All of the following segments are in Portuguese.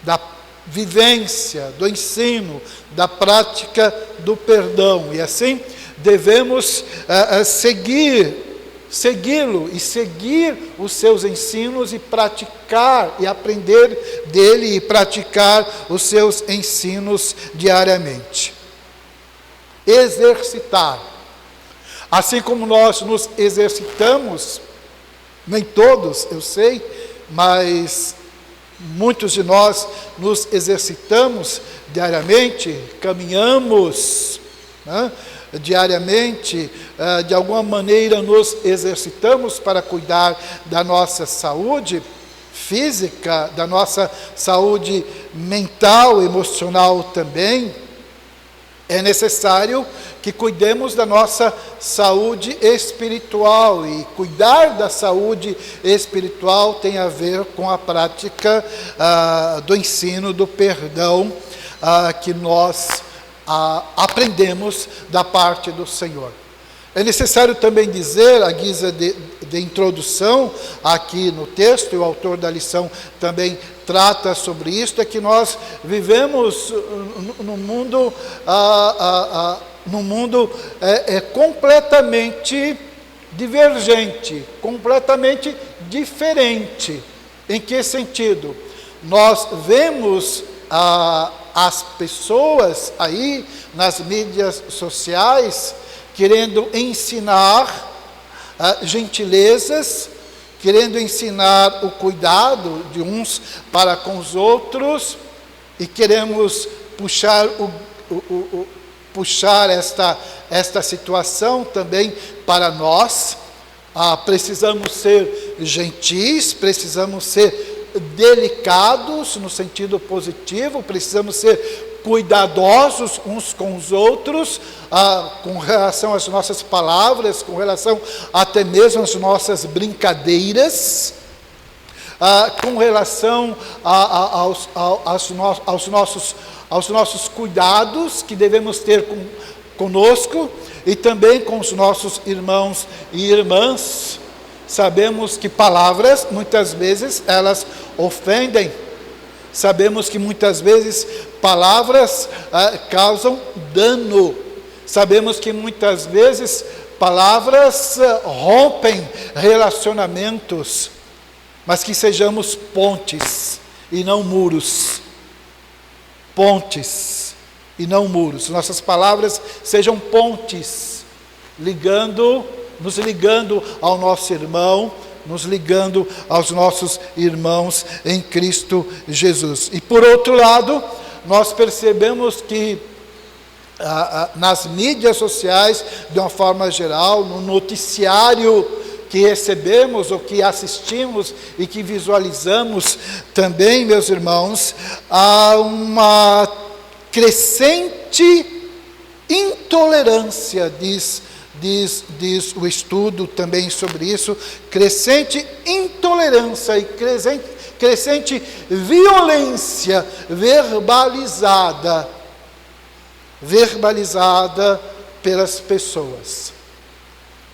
da vivência, do ensino, da prática do perdão. E assim devemos segui-lo e seguir os seus ensinos e praticar e aprender dele e praticar os seus ensinos diariamente. Exercitar. Assim como nós nos exercitamos, nem todos, eu sei, mas muitos de nós nos exercitamos diariamente, caminhamos, né? Diariamente, de alguma maneira nos exercitamos para cuidar da nossa saúde física, da nossa saúde mental, emocional também. É necessário que cuidemos da nossa saúde espiritual, e cuidar da saúde espiritual tem a ver com a prática do ensino do perdão que nós aprendemos da parte do Senhor. É necessário também dizer, à guisa de introdução aqui no texto, e o autor da lição também trata sobre isso, é que nós vivemos num mundo, completamente divergente, completamente diferente. Em que sentido? Nós vemos as pessoas aí nas mídias sociais querendo ensinar gentilezas, querendo ensinar o cuidado de uns para com os outros, e queremos puxar esta situação também para nós. Precisamos ser gentis, precisamos ser delicados no sentido positivo, precisamos ser cuidadosos uns com os outros, com relação às nossas palavras, com relação até mesmo às nossas brincadeiras, com relação aos nossos cuidados que devemos ter conosco e também com os nossos irmãos e irmãs. Sabemos que palavras, muitas vezes, elas ofendem. Sabemos que muitas vezes palavras causam dano. Sabemos que muitas vezes palavras rompem relacionamentos. Mas que sejamos pontes e não muros. Pontes e não muros. Nossas palavras sejam pontes, nos ligando ao nosso irmão, nos ligando aos nossos irmãos em Cristo Jesus. E por outro lado, nós percebemos que nas mídias sociais, de uma forma geral, no noticiário que recebemos ou que assistimos e que visualizamos também, meus irmãos, há uma crescente intolerância, diz o estudo também sobre isso, crescente intolerância e crescente violência verbalizada pelas pessoas.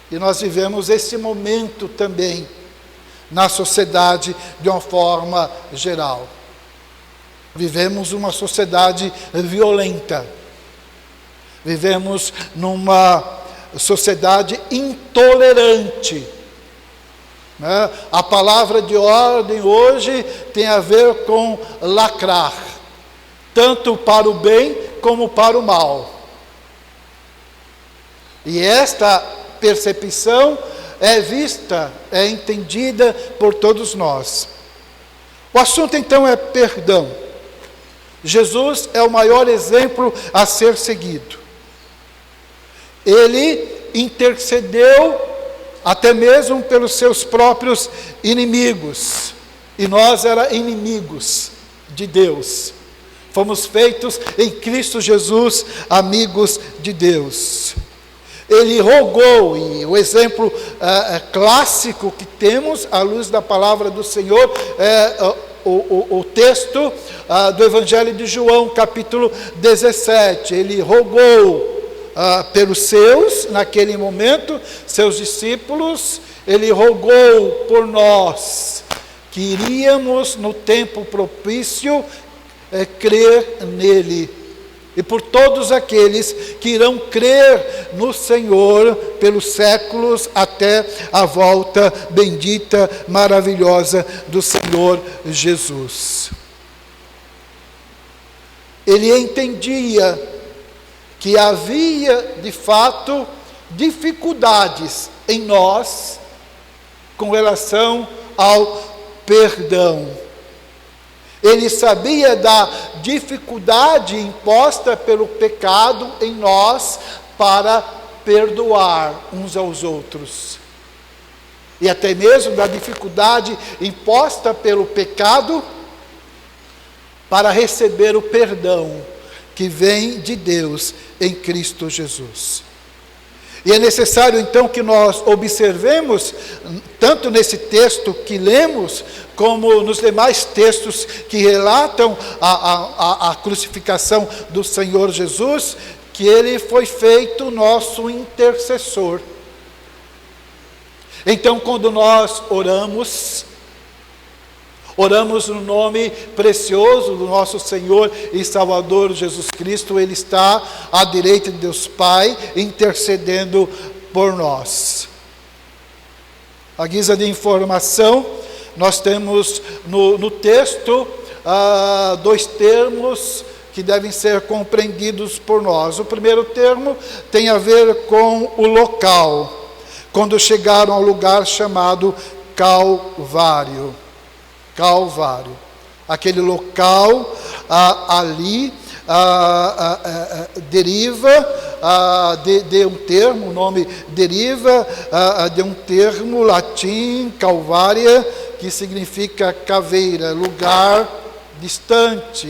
E nós vivemos esse momento também na sociedade de uma forma geral. Vivemos uma sociedade violenta. Vivemos numa sociedade intolerante. Né? A palavra de ordem hoje tem a ver com lacrar, tanto para o bem como para o mal. E esta percepção é vista, é entendida por todos nós. O assunto então é perdão. Jesus é o maior exemplo a ser seguido. Ele intercedeu até mesmo pelos seus próprios inimigos. E nós éramos inimigos de Deus. Fomos feitos em Cristo Jesus amigos de Deus. Ele rogou, e o exemplo clássico que temos à luz da palavra do Senhor é o texto do Evangelho de João, capítulo 17. Ele rogou pelos seus, naquele momento, seus discípulos. Ele rogou por nós, que iríamos no tempo propício crer nele. E por todos aqueles que irão crer no Senhor pelos séculos até a volta bendita, maravilhosa do Senhor Jesus. Ele entendia que havia, de fato, dificuldades em nós com relação ao perdão. Ele sabia da dificuldade imposta pelo pecado em nós para perdoar uns aos outros. E até mesmo da dificuldade imposta pelo pecado para receber o perdão que vem de Deus em Cristo Jesus. E é necessário então que nós observemos, tanto nesse texto que lemos, como nos demais textos que relatam a crucificação do Senhor Jesus, que ele foi feito nosso intercessor. Então, quando nós oramos no nome precioso do nosso Senhor e Salvador Jesus Cristo, Ele está à direita de Deus Pai, intercedendo por nós. À guisa de informação, nós temos no texto dois termos que devem ser compreendidos por nós. O primeiro termo tem a ver com o local, quando chegaram ao lugar chamado Calvário. Calvário, aquele local ali deriva de um termo, o nome deriva de um termo latim, Calvária, que significa caveira, lugar distante,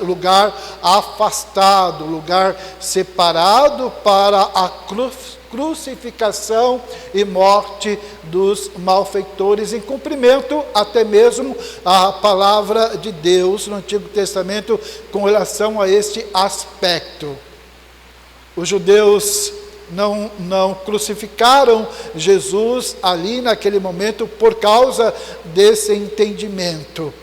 lugar afastado, lugar separado para a crucificação e morte dos malfeitores, em cumprimento até mesmo à palavra de Deus no Antigo Testamento com relação a este aspecto. Os judeus não crucificaram Jesus ali naquele momento por causa desse entendimento.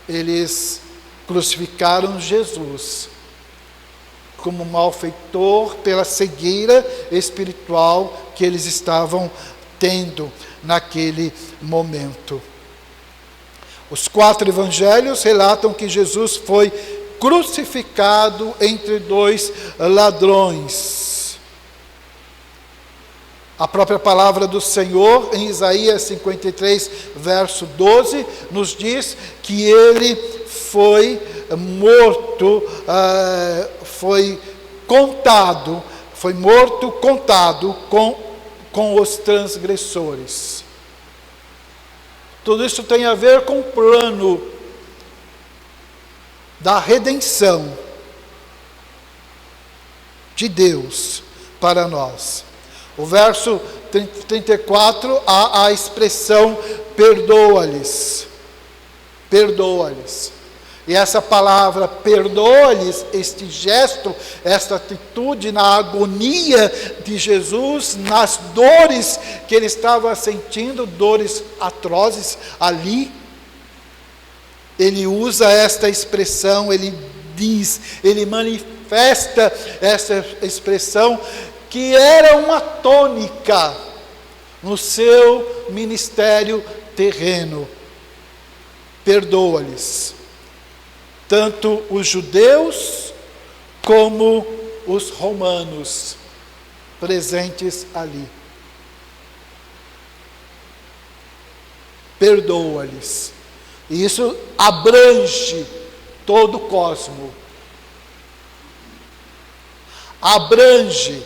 Eles crucificaram Jesus como malfeitor pela cegueira espiritual que eles estavam tendo naquele momento. Os 4 evangelhos relatam que Jesus foi crucificado entre 2 ladrões. A própria palavra do Senhor, em Isaías 53, verso 12, nos diz que ele foi morto, foi morto contado com os transgressores. Tudo isso tem a ver com o plano da redenção de Deus para nós. O verso 34, há a expressão perdoa-lhes. Perdoa-lhes. E essa palavra perdoa-lhes, este gesto, esta atitude na agonia de Jesus, nas dores que ele estava sentindo, dores atrozes ali, ele usa esta expressão, ele diz, ele manifesta essa expressão que era uma tônica no seu ministério terreno. Perdoa-lhes. Tanto os judeus como os romanos presentes ali. Perdoa-lhes. E isso abrange todo o cosmo. Abrange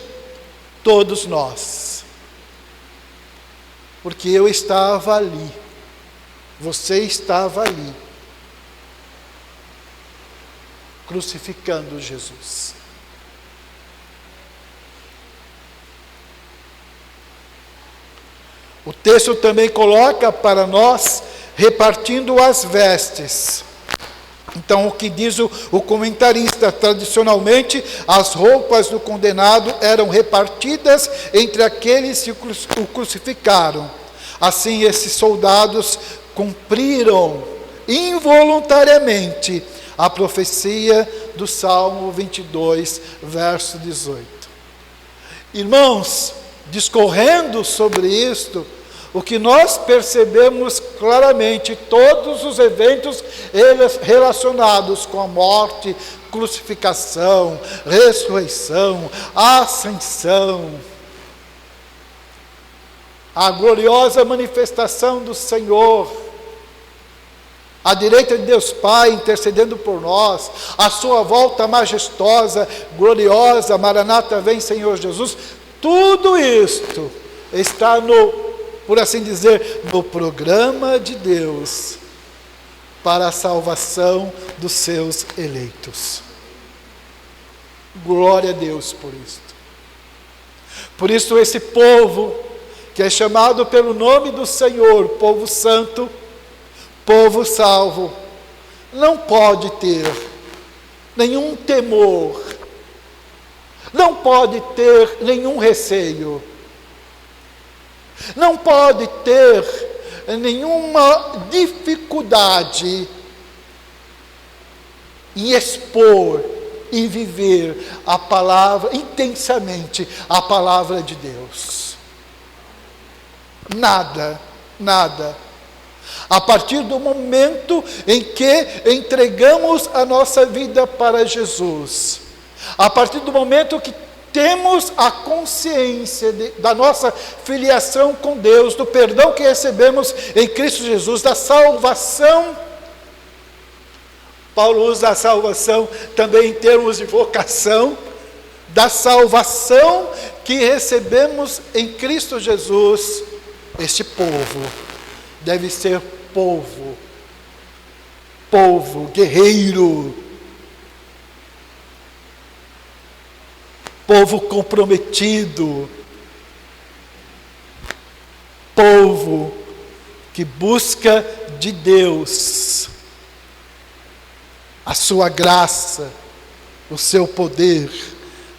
todos nós. Porque eu estava ali. Você estava ali. Crucificando Jesus. O texto também coloca para nós repartindo as vestes. Então, o que diz o comentarista, tradicionalmente, as roupas do condenado eram repartidas entre aqueles que o crucificaram. Assim, esses soldados cumpriram involuntariamente a profecia do Salmo 22, verso 18. Irmãos, discorrendo sobre isto, o que nós percebemos claramente, todos os eventos relacionados com a morte, crucificação, ressurreição, ascensão, a gloriosa manifestação do Senhor, à direita de Deus Pai, intercedendo por nós, a sua volta majestosa, gloriosa, Maranata, vem Senhor Jesus, tudo isto está por assim dizer, no programa de Deus, para a salvação dos seus eleitos. Glória a Deus por isto. Por isso esse povo, que é chamado pelo nome do Senhor, povo santo, povo salvo, não pode ter nenhum temor, não pode ter nenhum receio, não pode ter nenhuma dificuldade em expor e viver a palavra, intensamente a palavra de Deus. Nada. A partir do momento em que entregamos a nossa vida para Jesus, a partir do momento que temos a consciência da nossa filiação com Deus, do perdão que recebemos em Cristo Jesus, da salvação. Paulo usa a salvação também em termos de vocação, da salvação que recebemos em Cristo Jesus. Este povo deve ser povo guerreiro, povo comprometido, povo que busca de Deus a sua graça, o seu poder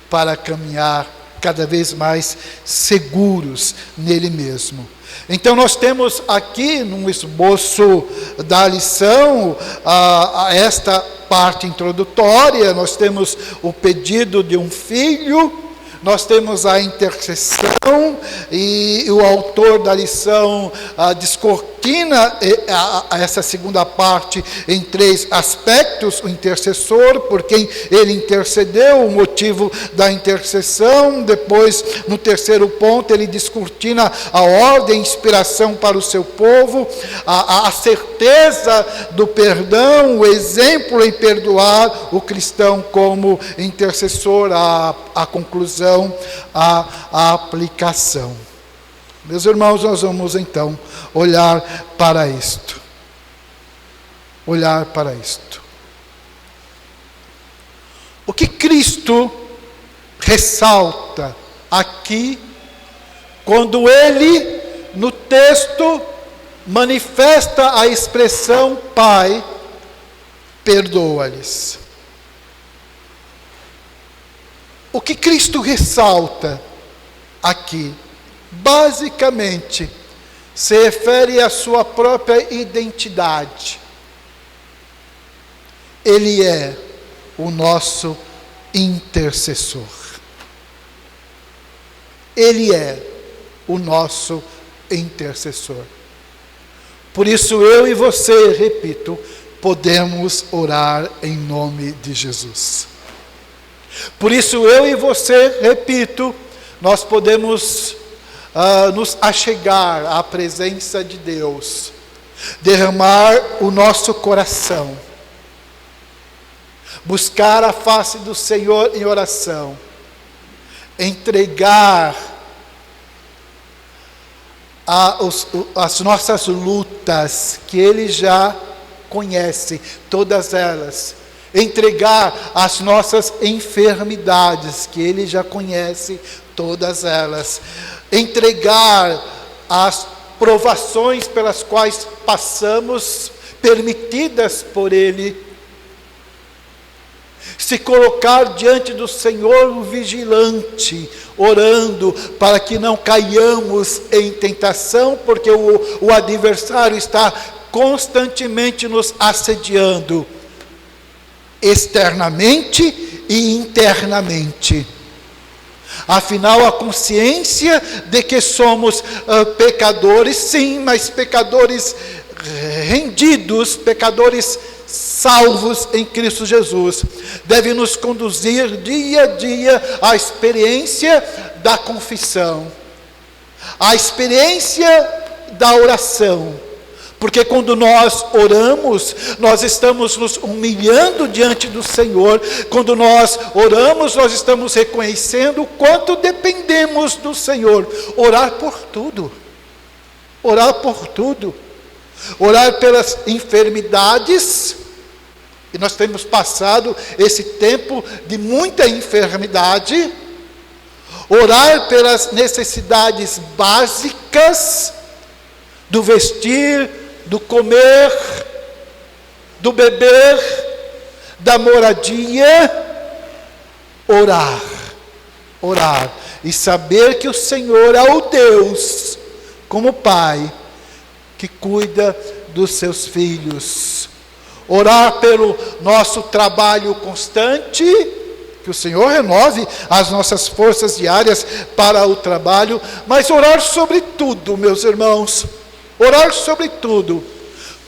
para caminhar cada vez mais seguros nele mesmo. Então nós temos aqui num esboço da lição, esta parte introdutória, nós temos o pedido de um filho, nós temos a intercessão, e o autor da lição descortina essa segunda parte em 3 aspectos: o intercessor, por quem ele intercedeu, o motivo da intercessão. Depois, no terceiro ponto, ele descortina a ordem, a inspiração para o seu povo, a certeza do perdão, o exemplo em perdoar o cristão como intercessor, a conclusão, a aplicação. Meus irmãos, nós vamos então olhar para isto. O que Cristo ressalta aqui, quando ele, no texto, manifesta a expressão Pai, perdoa-lhes. O que Cristo ressalta aqui, basicamente, se refere à sua própria identidade. Ele é o nosso intercessor. Ele é o nosso intercessor. Por isso eu e você, repito, podemos orar em nome de Jesus. Por isso eu e você, repito, nós podemos nos achegar à presença de Deus, derramar o nosso coração, buscar a face do Senhor em oração, entregar as nossas lutas, que Ele já conhece, todas elas, entregar as nossas enfermidades, que Ele já conhece todas elas, entregar as provações pelas quais passamos, permitidas por Ele, se colocar diante do Senhor vigilante, orando para que não caiamos em tentação, porque o adversário está constantemente nos assediando. externamente e internamente. Afinal, a consciência de que somos pecadores, sim, mas pecadores rendidos, pecadores salvos em Cristo Jesus, deve nos conduzir dia a dia à experiência da confissão, à experiência da oração. Porque quando nós oramos, nós estamos nos humilhando diante do Senhor. Quando nós oramos, nós estamos reconhecendo o quanto dependemos do Senhor. Orar por tudo. Orar por tudo. Orar pelas enfermidades. E nós temos passado esse tempo de muita enfermidade. Orar pelas necessidades básicas do vestir, do comer, do beber, da moradia. Orar e saber que o Senhor é o Deus, como Pai, que cuida dos seus filhos. Orar pelo nosso trabalho constante, que o Senhor renove as nossas forças diárias para o trabalho, mas orar sobre tudo, meus irmãos, orar sobre tudo,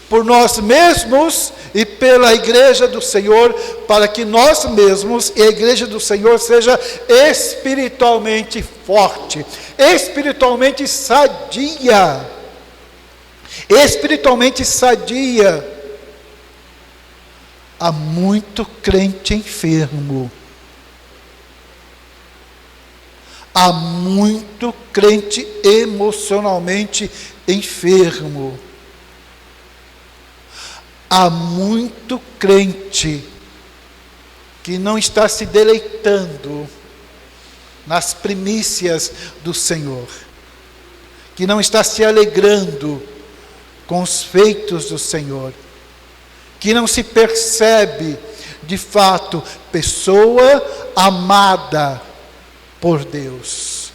por nós mesmos e pela igreja do Senhor, para que nós mesmos e a igreja do Senhor seja espiritualmente forte, espiritualmente sadia, Há muito crente enfermo, há muito crente emocionalmente enfermo, há muito crente que não está se deleitando nas primícias do Senhor, que não está se alegrando com os feitos do Senhor, que não se percebe de fato pessoa amada por Deus.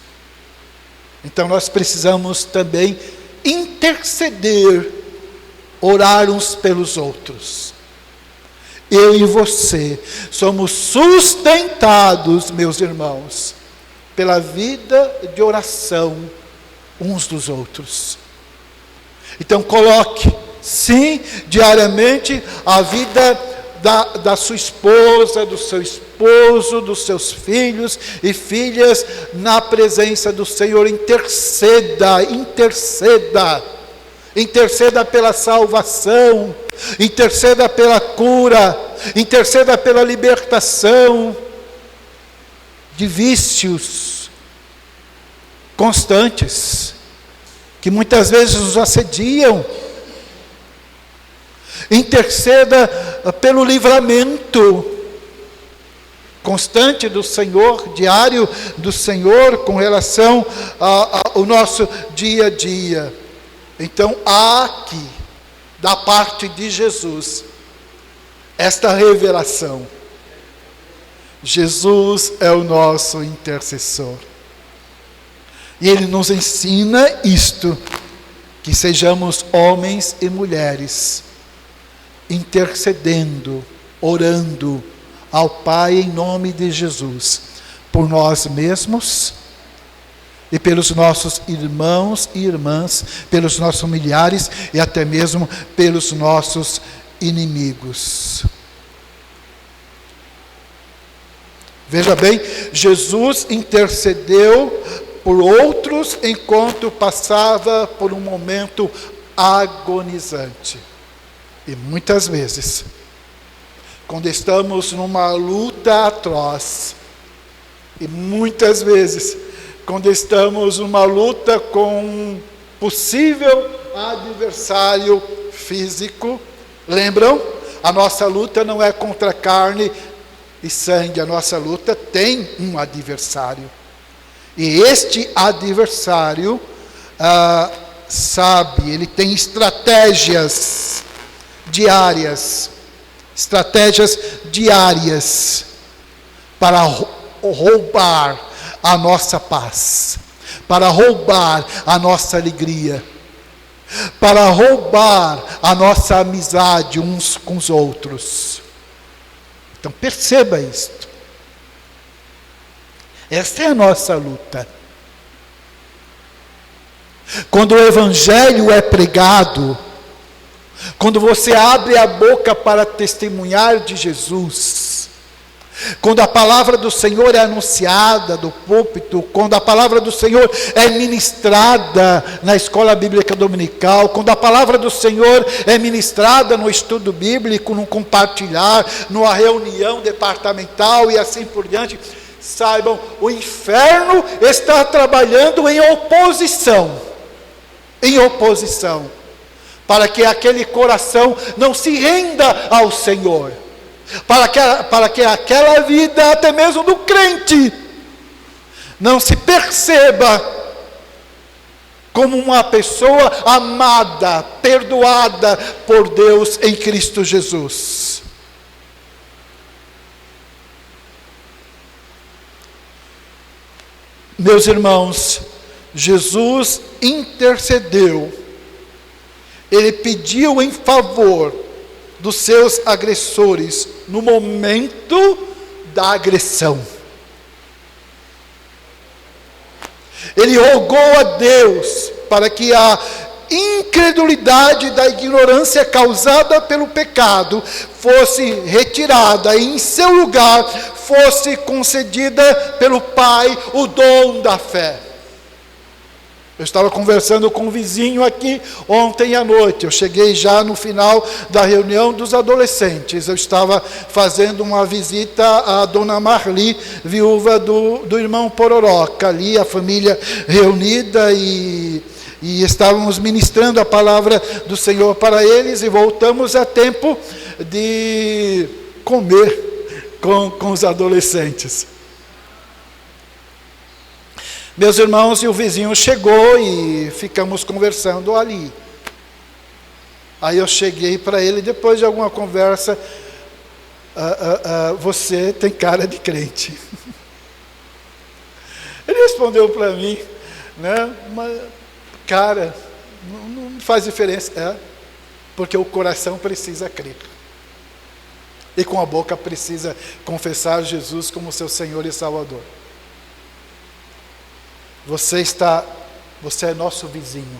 Então nós precisamos também interceder, orar uns pelos outros. Eu e você somos sustentados, meus irmãos, pela vida de oração uns dos outros. Então coloque, sim, diariamente a vida da sua esposa, do seu esposo, dos seus filhos e filhas na presença do Senhor. Interceda pela salvação, interceda pela cura, interceda pela libertação de vícios constantes que muitas vezes nos assediam. Interceda pelo livramento constante do Senhor, diário do Senhor, com relação ao nosso dia a dia. Então, há aqui, da parte de Jesus, esta revelação. Jesus é o nosso intercessor. E Ele nos ensina isto, que sejamos homens e mulheres, intercedendo, orando ao Pai em nome de Jesus, por nós mesmos e pelos nossos irmãos e irmãs, pelos nossos familiares e até mesmo pelos nossos inimigos. Veja bem, Jesus intercedeu por outros enquanto passava por um momento agonizante. E muitas vezes, quando estamos numa luta atroz, e muitas vezes, quando estamos numa luta com um possível adversário físico, lembram? A nossa luta não é contra carne e sangue, a nossa luta tem um adversário. E este adversário, ele tem estratégias diárias para roubar a nossa paz, para roubar a nossa alegria, para roubar a nossa amizade uns com os outros. Então perceba isto. Esta é a nossa luta. Quando o Evangelho é pregado, quando você abre a boca para testemunhar de Jesus, quando a palavra do Senhor é anunciada do púlpito, quando a palavra do Senhor é ministrada na escola bíblica dominical, quando a palavra do Senhor é ministrada no estudo bíblico, no compartilhar, numa reunião departamental e assim por diante, saibam, o inferno está trabalhando em oposição, para que aquele coração não se renda ao Senhor, para que aquela vida, até mesmo do crente, não se perceba como uma pessoa amada, perdoada por Deus em Cristo Jesus. Meus irmãos, Jesus intercedeu, Ele pediu em favor dos seus agressores no momento da agressão. Ele rogou a Deus para que a incredulidade da ignorância causada pelo pecado fosse retirada e em seu lugar fosse concedida pelo Pai o dom da fé. Eu estava conversando com um vizinho aqui ontem à noite. Eu cheguei já no final da reunião dos adolescentes. Eu estava fazendo uma visita à dona Marli, viúva do irmão Pororoca. Ali a família reunida e estávamos ministrando a palavra do Senhor para eles. E voltamos a tempo de comer com os adolescentes. Meus irmãos, e o vizinho chegou e ficamos conversando ali. Aí eu cheguei para ele, depois de alguma conversa, você tem cara de crente. Ele respondeu para mim, né? Mas, cara, não faz diferença. É, porque o coração precisa crer. E com a boca precisa confessar Jesus como seu Senhor e Salvador. Você é nosso vizinho.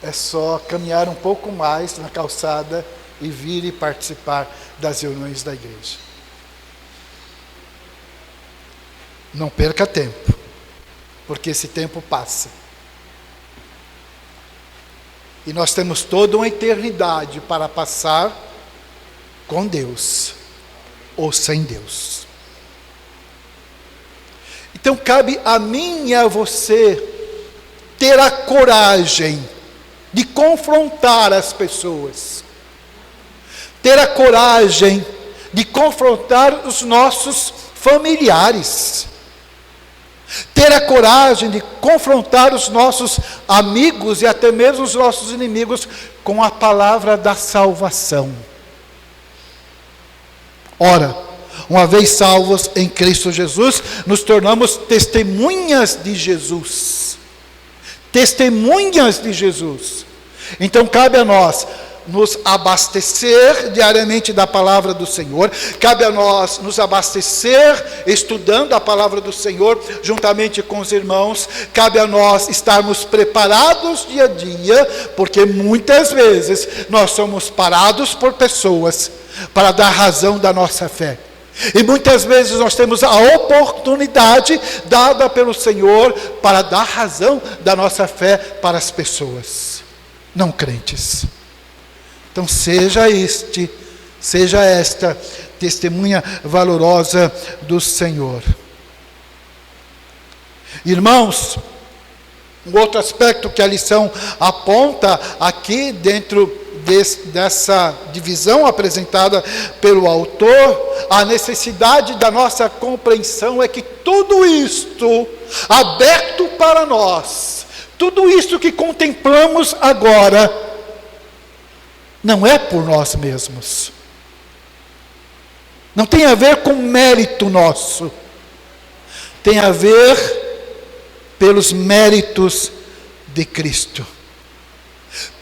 É só caminhar um pouco mais na calçada e vir e participar das reuniões da igreja. Não perca tempo, porque esse tempo passa. E nós temos toda uma eternidade para passar com Deus ou sem Deus. Então cabe a mim e a você ter a coragem de confrontar as pessoas, ter a coragem de confrontar os nossos familiares, ter a coragem de confrontar os nossos amigos e até mesmo os nossos inimigos com a palavra da salvação. Ora, uma vez salvos em Cristo Jesus, nos tornamos testemunhas de Jesus. Testemunhas de Jesus. Então cabe a nós nos abastecer diariamente da palavra do Senhor, cabe a nós nos abastecer estudando a palavra do Senhor juntamente com os irmãos, cabe a nós estarmos preparados dia a dia, porque muitas vezes nós somos parados por pessoas para dar razão da nossa fé. E muitas vezes nós temos a oportunidade dada pelo Senhor para dar razão da nossa fé para as pessoas não crentes. Então seja esta testemunha valorosa do Senhor. Irmãos, um outro aspecto que a lição aponta aqui dentro dessa divisão apresentada pelo autor, a necessidade da nossa compreensão é que tudo isto aberto para nós, tudo isto que contemplamos agora, não é por nós mesmos, não tem a ver com mérito nosso, tem a ver pelos méritos de Cristo.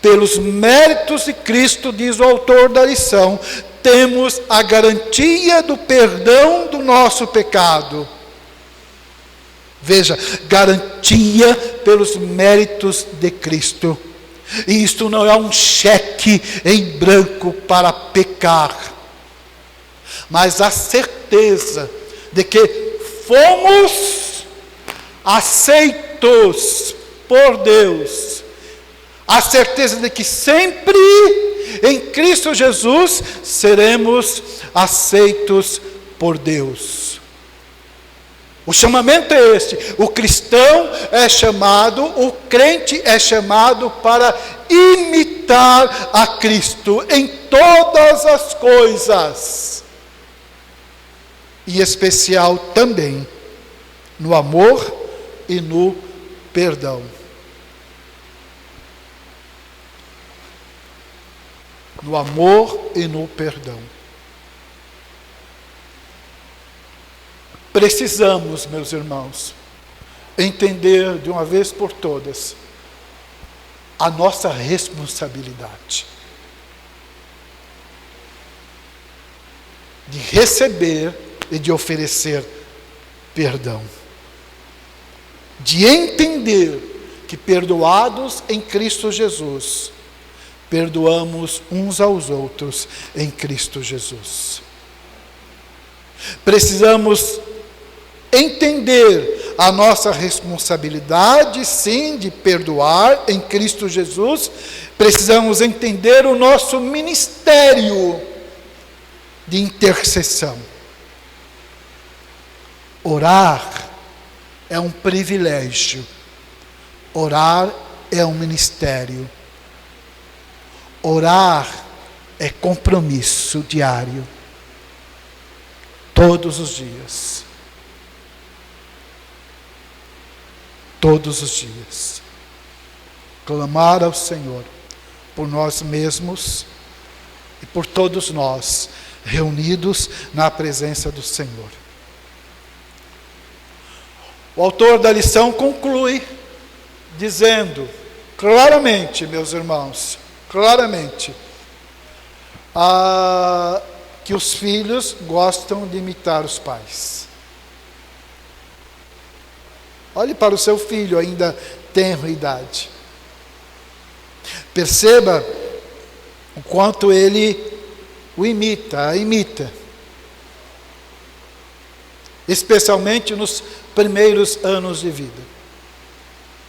Pelos méritos de Cristo, diz o autor da lição, temos a garantia do perdão do nosso pecado. Veja, garantia pelos méritos de Cristo. E isto não é um cheque em branco para pecar, mas a certeza de que fomos aceitos por Deus. A certeza de que sempre em Cristo Jesus seremos aceitos por Deus. O chamamento é este: o cristão é chamado, o crente é chamado para imitar a Cristo em todas as coisas, em especial também no amor e no perdão. No amor e no perdão. Precisamos, meus irmãos, entender de uma vez por todas a nossa responsabilidade de receber e de oferecer perdão, de entender que, perdoados em Cristo Jesus, perdoamos uns aos outros em Cristo Jesus. Precisamos entender a nossa responsabilidade, sim, de perdoar em Cristo Jesus. Precisamos entender o nosso ministério de intercessão. Orar é um privilégio. Orar é um ministério. Orar é compromisso diário, todos os dias. Todos os dias. Clamar ao Senhor por nós mesmos e por todos nós, reunidos na presença do Senhor. O autor da lição conclui dizendo claramente, meus irmãos, claramente, que os filhos gostam de imitar os pais. Olhe para o seu filho, ainda tenra idade. Perceba o quanto ele o imita, a imita. Especialmente nos primeiros anos de vida.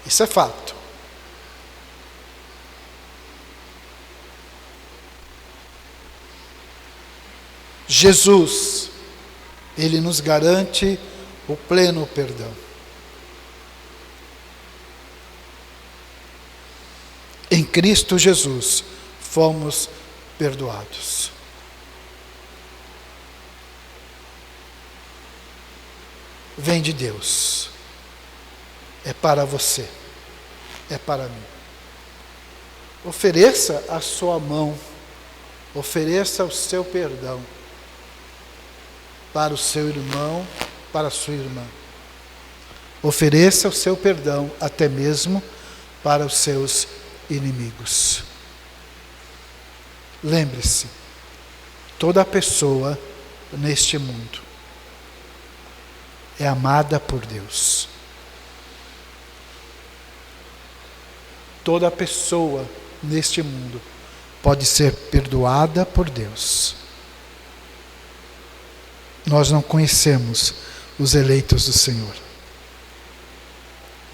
Isso é fato. Jesus, Ele nos garante o pleno perdão. Em Cristo Jesus, fomos perdoados. Vem de Deus. É para você. É para mim. Ofereça a sua mão. Ofereça o seu perdão para o seu irmão, para a sua irmã. Ofereça o seu perdão até mesmo para os seus inimigos. Lembre-se, toda pessoa neste mundo é amada por Deus. Toda pessoa neste mundo pode ser perdoada por Deus. Nós não conhecemos os eleitos do Senhor.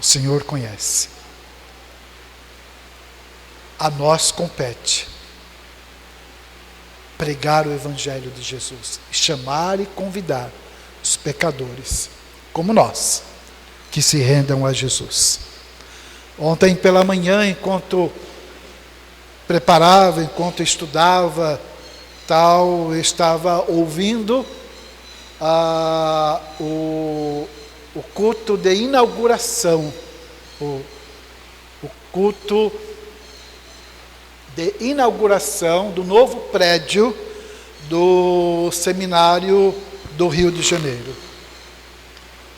O Senhor conhece. A nós compete pregar o Evangelho de Jesus, chamar e convidar os pecadores, como nós, que se rendam a Jesus. Ontem pela manhã, enquanto preparava, enquanto estudava, eu estava ouvindo o culto de inauguração, o culto de inauguração do novo prédio do seminário do Rio de Janeiro.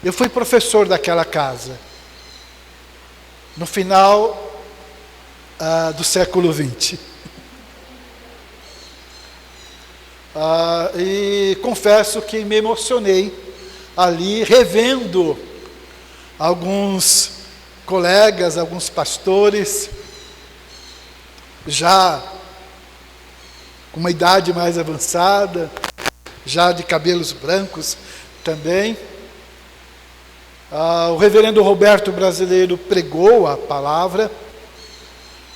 Eu fui professor daquela casa. No final do século XX. E confesso que me emocionei ali, revendo alguns colegas, alguns pastores, já com uma idade mais avançada, já de cabelos brancos também. O reverendo Roberto Brasileiro pregou a palavra.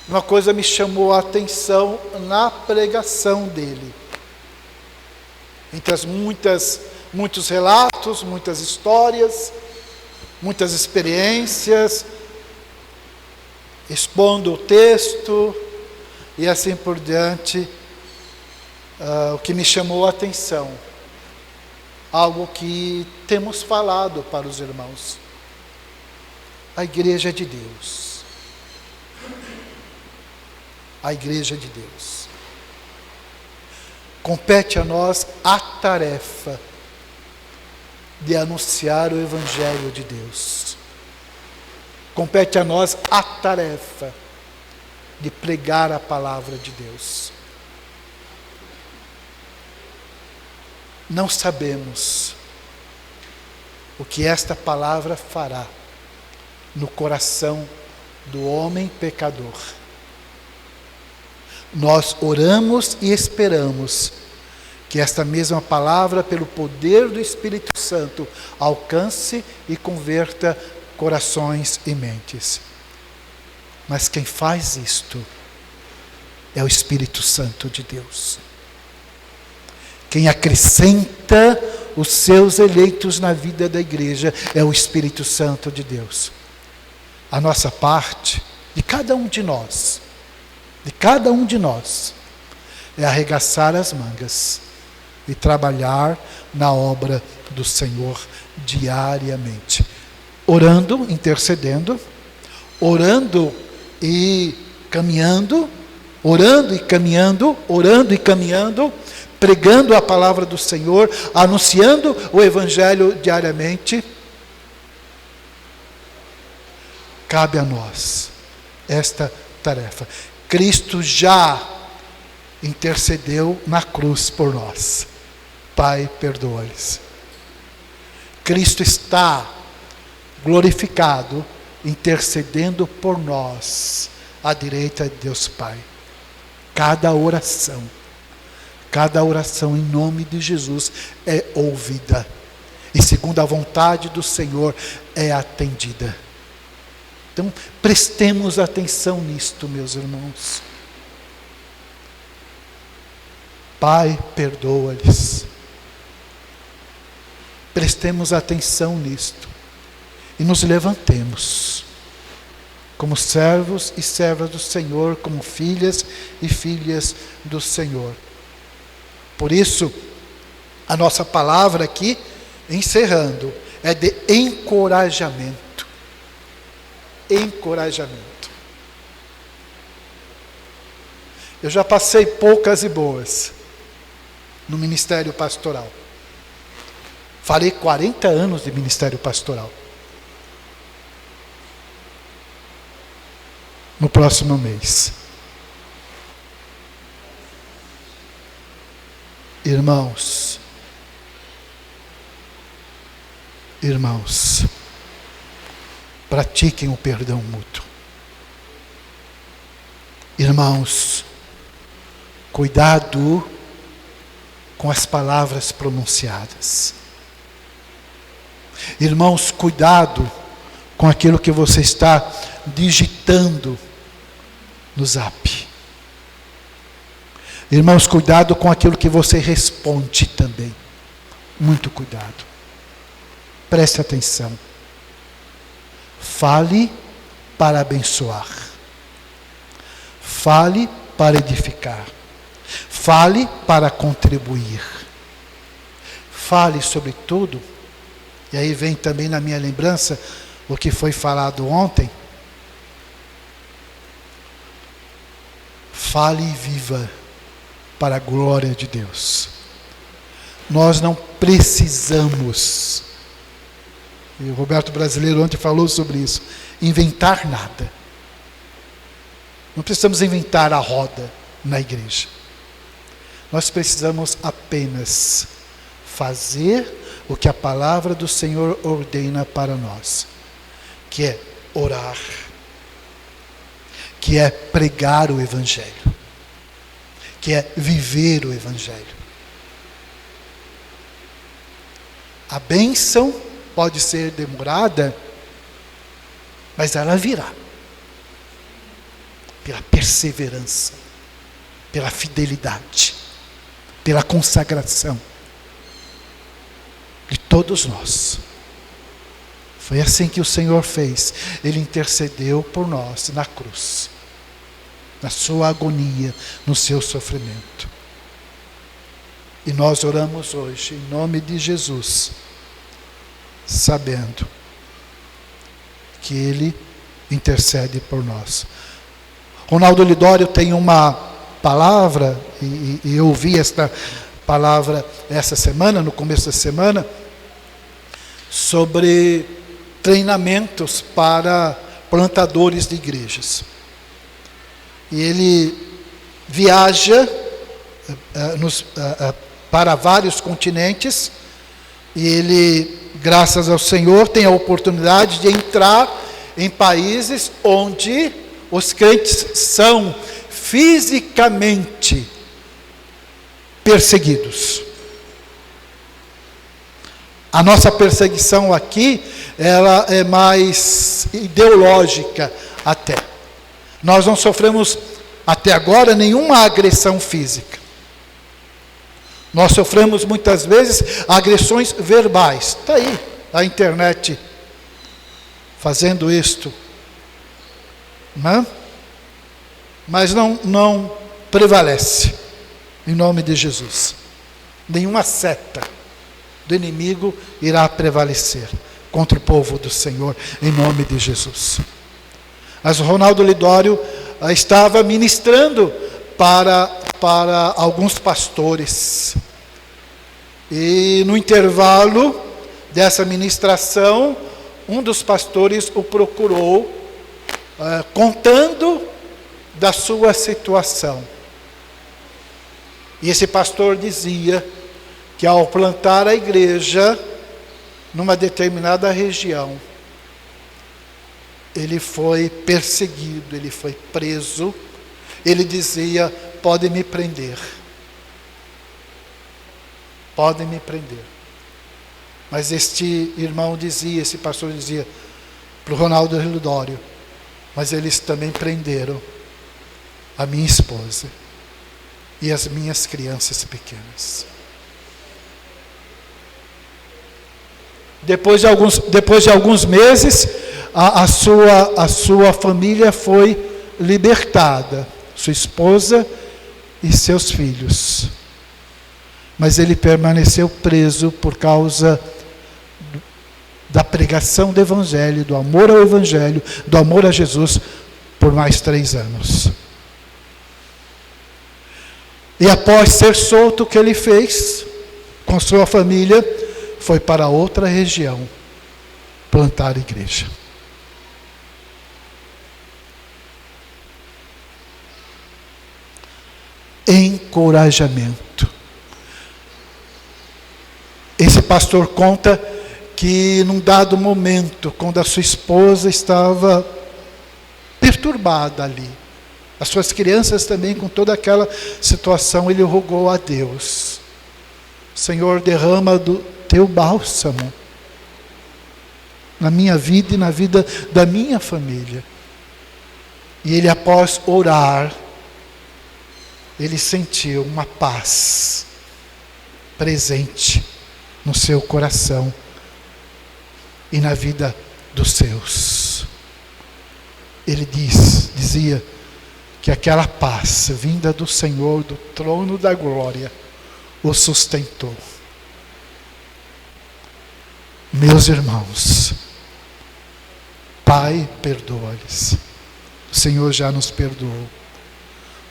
Uma coisa me chamou a atenção na pregação dele. Entre as muitos relatos, muitas histórias, muitas experiências, expondo o texto e assim por diante, o que me chamou a atenção, algo que temos falado para os irmãos: a igreja de Deus. A igreja de Deus. Compete a nós a tarefa de anunciar o Evangelho de Deus. Compete a nós a tarefa de pregar a palavra de Deus. Não sabemos o que esta palavra fará no coração do homem pecador. Nós oramos e esperamos que esta mesma palavra, pelo poder do Espírito Santo, alcance e converta corações e mentes. Mas quem faz isto é o Espírito Santo de Deus. Quem acrescenta os seus eleitos na vida da igreja é o Espírito Santo de Deus. A nossa parte, de cada um de nós, é arregaçar as mangas e trabalhar na obra do Senhor diariamente. Orando, intercedendo, orando e caminhando, pregando a palavra do Senhor, anunciando o Evangelho diariamente. Cabe a nós esta tarefa. Cristo já intercedeu na cruz por nós. Pai, perdoa-lhes. Cristo está glorificado, intercedendo por nós, à direita de Deus Pai. Cada oração em nome de Jesus é ouvida, e segundo a vontade do Senhor é atendida. Então, prestemos atenção nisto, meus irmãos. Pai, perdoa-lhes. Prestemos atenção nisto e nos levantemos como servos e servas do Senhor, como filhas e filhas do Senhor. Por isso, a nossa palavra aqui, encerrando, é de encorajamento. Encorajamento. Eu já passei poucas e boas no ministério pastoral. Farei 40 anos de ministério pastoral no próximo mês. Irmãos, pratiquem o perdão mútuo. Irmãos, cuidado com as palavras pronunciadas. Irmãos, cuidado com aquilo que você está digitando no Zap. Irmãos, cuidado com aquilo que você responde também. Muito cuidado. Preste atenção. Fale para abençoar. Fale para edificar. Fale para contribuir. Fale sobretudo, e aí vem também na minha lembrança o que foi falado ontem. Fale e viva para a glória de Deus. Nós não precisamos, e o Roberto Brasileiro ontem falou sobre isso, inventar nada. Não precisamos inventar a roda na igreja. Nós precisamos apenas fazer o que a palavra do Senhor ordena para nós, que é orar, que é pregar o Evangelho, que é viver o Evangelho. A bênção pode ser demorada, mas ela virá. Pela perseverança, pela fidelidade, pela consagração de todos nós. Foi assim que o Senhor fez. Ele intercedeu por nós na cruz, na sua agonia, no seu sofrimento. E nós oramos hoje em nome de Jesus, sabendo que Ele intercede por nós. Ronaldo Lidório tem uma palavra, e eu ouvi esta palavra essa semana, no começo da semana, sobre treinamentos para plantadores de igrejas. E ele viaja para vários continentes, e ele, graças ao Senhor, tem a oportunidade de entrar em países onde os crentes são fisicamente perseguidos. A nossa perseguição aqui, ela é mais ideológica até. Nós não sofremos até agora nenhuma agressão física. Nós sofremos muitas vezes agressões verbais. Está aí a internet fazendo isto. Não? Mas não prevalece, em nome de Jesus. Nenhuma seta do inimigo irá prevalecer contra o povo do Senhor, em nome de Jesus. Mas o Ronaldo Lidório estava ministrando para alguns pastores. E no intervalo dessa ministração, um dos pastores o procurou, contando da sua situação. E esse pastor dizia que ao plantar a igreja numa determinada região, ele foi perseguido, ele foi preso. Ele dizia: podem me prender. Podem me prender. Mas este irmão dizia, esse pastor dizia para o Ronaldo Lidório: mas eles também prenderam a minha esposa e as minhas crianças pequenas. Depois de alguns meses, a sua família foi libertada, sua esposa e seus filhos. Mas ele permaneceu preso por causa da pregação do Evangelho, do amor ao Evangelho, do amor a Jesus, por mais 3 anos. E após ser solto, o que ele fez com sua família foi para outra região plantar igreja. Encorajamento. Esse pastor conta que num dado momento, quando a sua esposa estava perturbada ali, as suas crianças também, com toda aquela situação, ele rogou a Deus: Senhor, derrama do teu bálsamo na minha vida e na vida da minha família. E ele, após orar, ele sentiu uma paz presente no seu coração e na vida dos seus. Ele dizia que aquela paz vinda do Senhor, do trono da glória, o sustentou. Meus irmãos, Pai, perdoa-lhes. O Senhor já nos perdoou.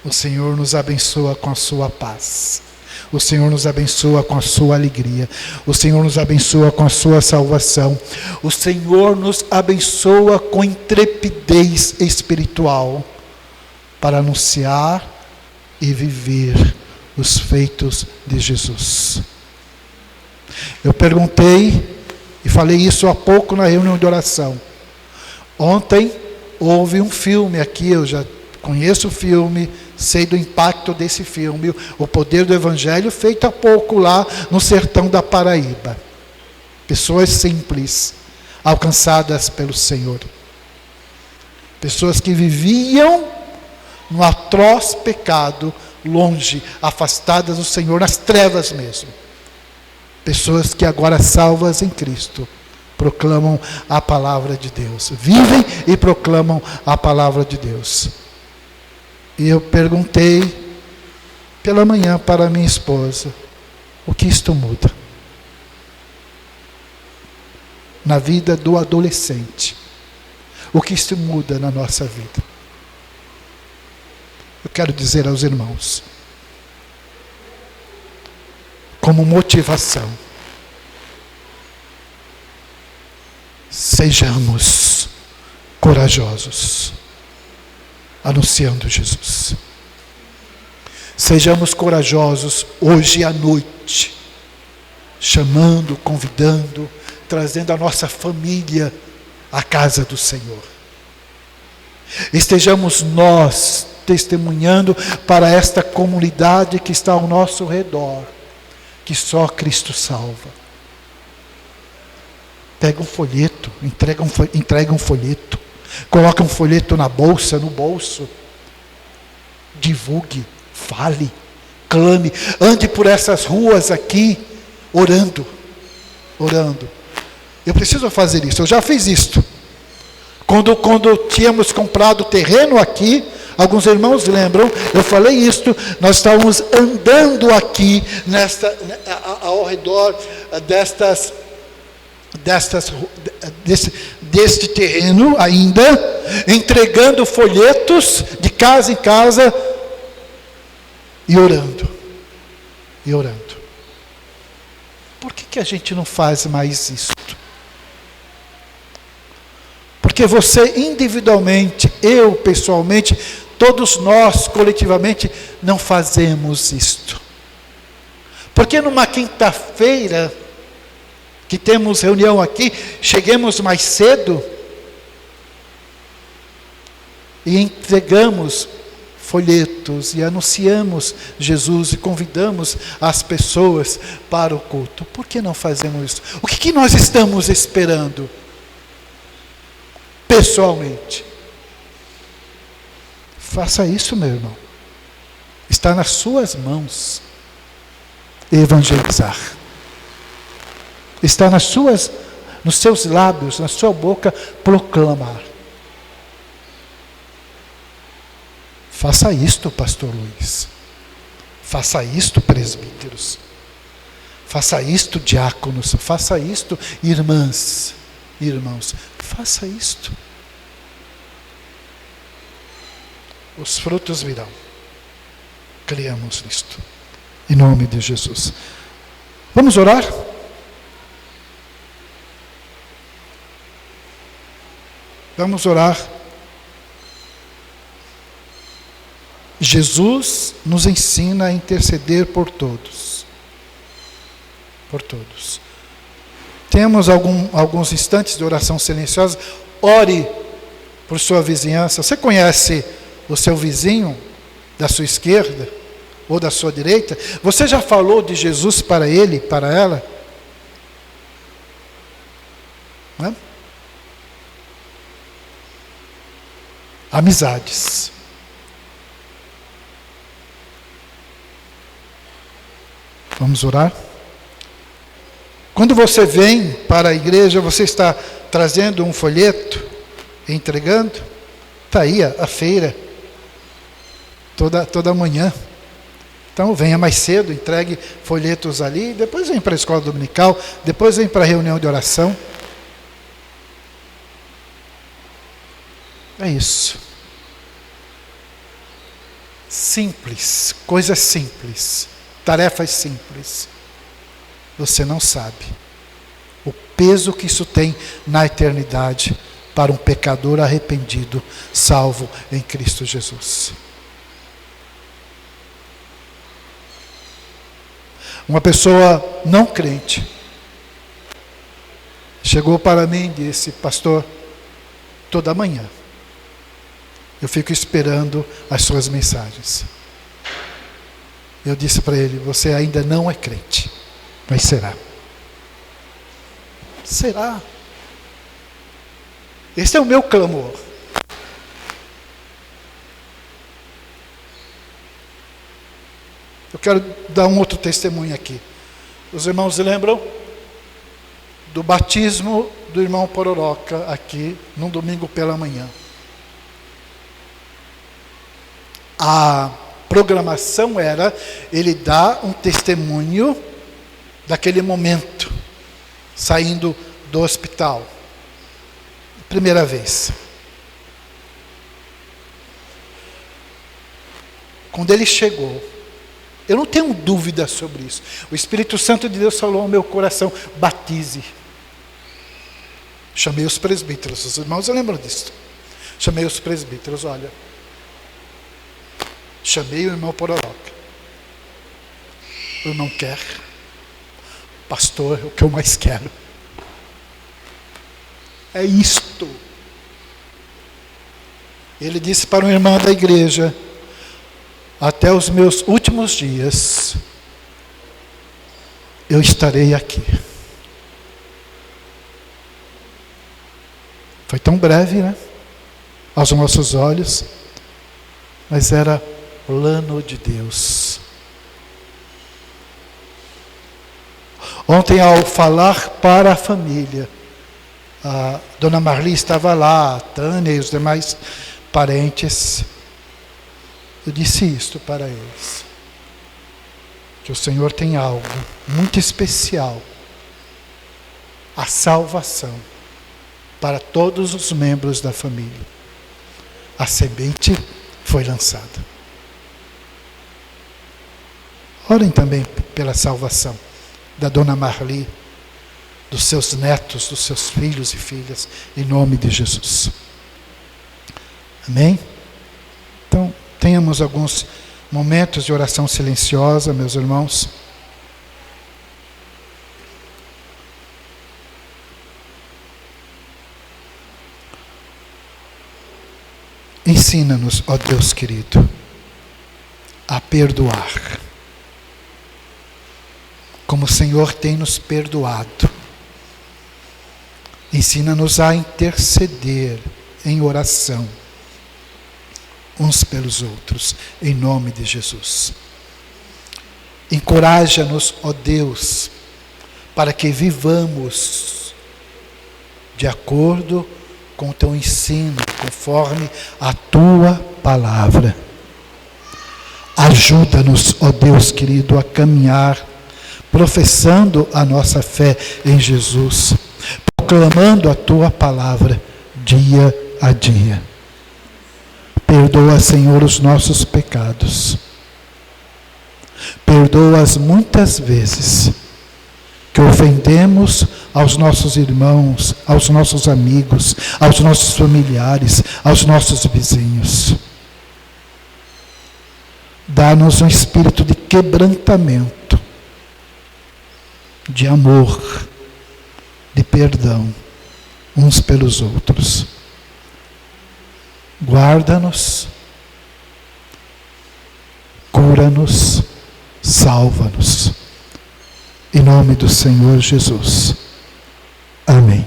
O Senhor nos abençoa com a sua paz. O Senhor nos abençoa com a sua alegria. O Senhor nos abençoa com a sua salvação. O Senhor nos abençoa com intrepidez espiritual. para anunciar e viver os feitos de Jesus. Eu perguntei e falei isso há pouco na reunião de oração. Ontem houve um filme aqui, eu já conheço o filme, sei do impacto desse filme, O Poder do Evangelho, feito há pouco lá no sertão da Paraíba. Pessoas simples, alcançadas pelo Senhor. Pessoas que viviam no atroz pecado, longe, afastadas do Senhor, nas trevas mesmo. Pessoas que agora salvas em Cristo, proclamam a palavra de Deus. Vivem e proclamam a palavra de Deus. E eu perguntei pela manhã para minha esposa, o que isto muda? Na vida do adolescente. O que isto muda na nossa vida? Eu quero dizer aos irmãos, como motivação, sejamos corajosos, anunciando Jesus. Sejamos corajosos hoje à noite, chamando, convidando, trazendo a nossa família à casa do Senhor. Estejamos nós testemunhando para esta comunidade que está ao nosso redor, que só Cristo salva. Pega um folheto, entrega um folheto, coloca um folheto na bolsa, no bolso, divulgue, fale, clame, ande por essas ruas aqui, orando. Eu preciso fazer isso, eu já fiz isto. Quando tínhamos comprado terreno aqui, alguns irmãos lembram, eu falei isto, nós estávamos andando aqui, ao redor deste terreno ainda, entregando folhetos de casa em casa e orando. Por que a gente não faz mais isso? Porque você individualmente, eu pessoalmente, todos nós coletivamente não fazemos isto. Porque numa quinta-feira que temos reunião aqui, cheguemos mais cedo e entregamos folhetos e anunciamos Jesus e convidamos as pessoas para o culto. Por que não fazemos isso? O que nós estamos esperando? Pessoalmente. Faça isso, meu irmão. Está nas suas mãos evangelizar. Está nos seus lábios, na sua boca, proclamar. Faça isto, pastor Luiz. Faça isto, presbíteros. Faça isto, diáconos. Faça isto, irmãs, irmãos. Faça isto. Os frutos virão. Criamos nisto. Em nome de Jesus. Vamos orar? Vamos orar. Jesus nos ensina a interceder por todos. Por todos. Temos alguns instantes de oração silenciosa. Ore por sua vizinhança. Você conhece o seu vizinho da sua esquerda ou da sua direita? Você já falou de Jesus para ele, para ela? Não é? Amizades. Vamos orar? Quando você vem para a igreja, você está trazendo um folheto, entregando? Está aí a feira, toda manhã. Então venha mais cedo, entregue folhetos ali, depois vem para a escola dominical, depois vem para a reunião de oração. É isso. Simples, coisas simples, tarefas simples. Você não sabe o peso que isso tem na eternidade para um pecador arrependido, salvo em Cristo Jesus. Uma pessoa não crente chegou para mim e disse: pastor, toda manhã eu fico esperando as suas mensagens. Eu disse para ele: você ainda não é crente, mas será. Será? Esse é o meu clamor. Eu quero dar um outro testemunho aqui. Os irmãos lembram do batismo do irmão Pororoca aqui, num domingo pela manhã. A programação era ele dar um testemunho daquele momento, saindo do hospital. Primeira vez. Quando ele chegou, eu não tenho dúvida sobre isso. O Espírito Santo de Deus falou ao meu coração: batize. Chamei os presbíteros, os irmãos lembram disso. Chamei os presbíteros, olha. Chamei o irmão Pororoca. O irmão quer. Pastor, é o que eu mais quero. É isto. Ele disse para um irmão da igreja: até os meus últimos dias, eu estarei aqui. Foi tão breve, né? Aos nossos olhos, mas era plano de Deus. Ontem, ao falar para a família, a dona Marli estava lá, a Tânia e os demais parentes. Eu disse isto para eles: que o Senhor tem algo muito especial, a salvação para todos os membros da família. A semente foi lançada. Orem também pela salvação da dona Marli, dos seus netos, dos seus filhos e filhas, em nome de Jesus. Amém? Então, tenhamos alguns momentos de oração silenciosa, meus irmãos. Ensina-nos, ó Deus querido, a perdoar, como o Senhor tem nos perdoado. Ensina-nos a interceder em oração uns pelos outros, em nome de Jesus. Encoraja-nos, ó Deus, para que vivamos de acordo com o teu ensino, conforme a tua palavra. Ajuda-nos, ó Deus querido, a caminhar, professando a nossa fé em Jesus, proclamando a tua palavra dia a dia. Perdoa, Senhor, os nossos pecados. Perdoa-as muitas vezes que ofendemos aos nossos irmãos, aos nossos amigos, aos nossos familiares, aos nossos vizinhos. Dá-nos um espírito de quebrantamento, de amor, de perdão, uns pelos outros. Guarda-nos, cura-nos, salva-nos. Em nome do Senhor Jesus. Amém.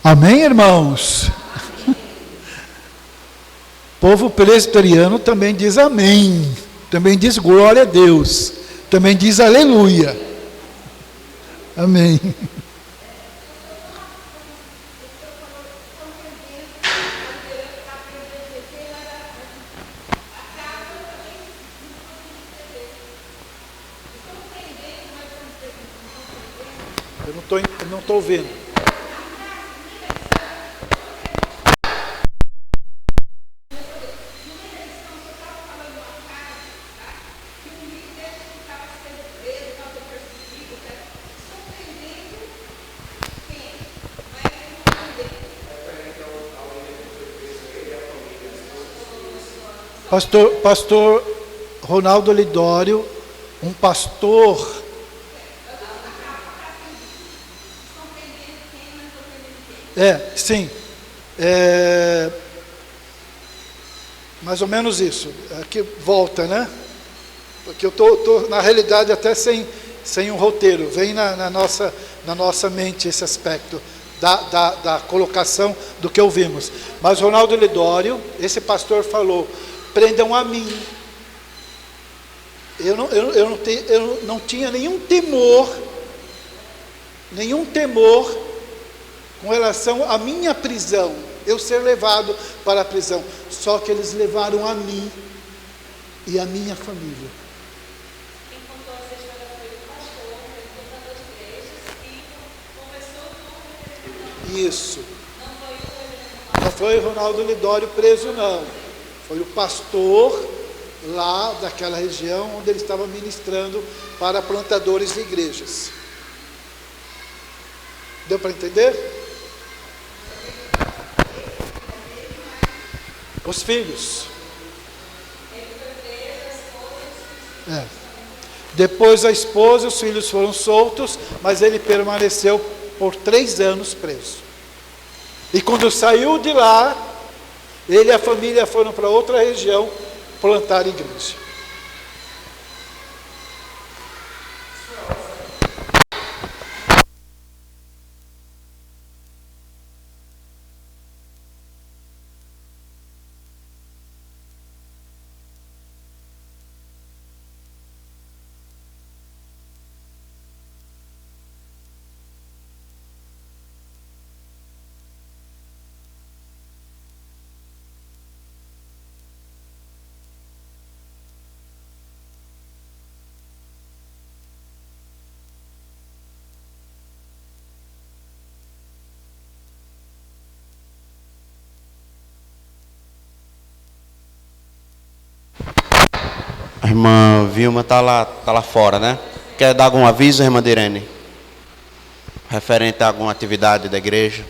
Amém, irmãos? O povo presbiteriano também diz amém. Também diz glória a Deus. Também diz aleluia. Amém. Eu não estou vendo. Pastor Ronaldo Lidório, um pastor. Sim. Mais ou menos isso. Aqui volta, né? Porque eu estou na realidade até sem um roteiro. Vem na nossa mente esse aspecto da colocação do que ouvimos. Mas Ronaldo Lidório, esse pastor falou: prendam a mim. Eu não tinha nenhum temor com relação à minha prisão, eu ser levado para a prisão. Só que eles levaram a mim e a minha família. Quem contou essa história foi o pastor, o contador de igrejas, e conversou tudo. Isso. Não foi o Ronaldo Lidório preso, não. Foi o pastor lá daquela região onde ele estava ministrando para plantadores de igrejas. Deu para entender? Os filhos. Depois a esposa e os filhos foram soltos, mas ele permaneceu por 3 anos preso. E quando saiu de lá, ele e a família foram para outra região plantar igreja. A irmã Vilma está lá fora, né? Quer dar algum aviso, irmã Direne? Referente a alguma atividade da igreja?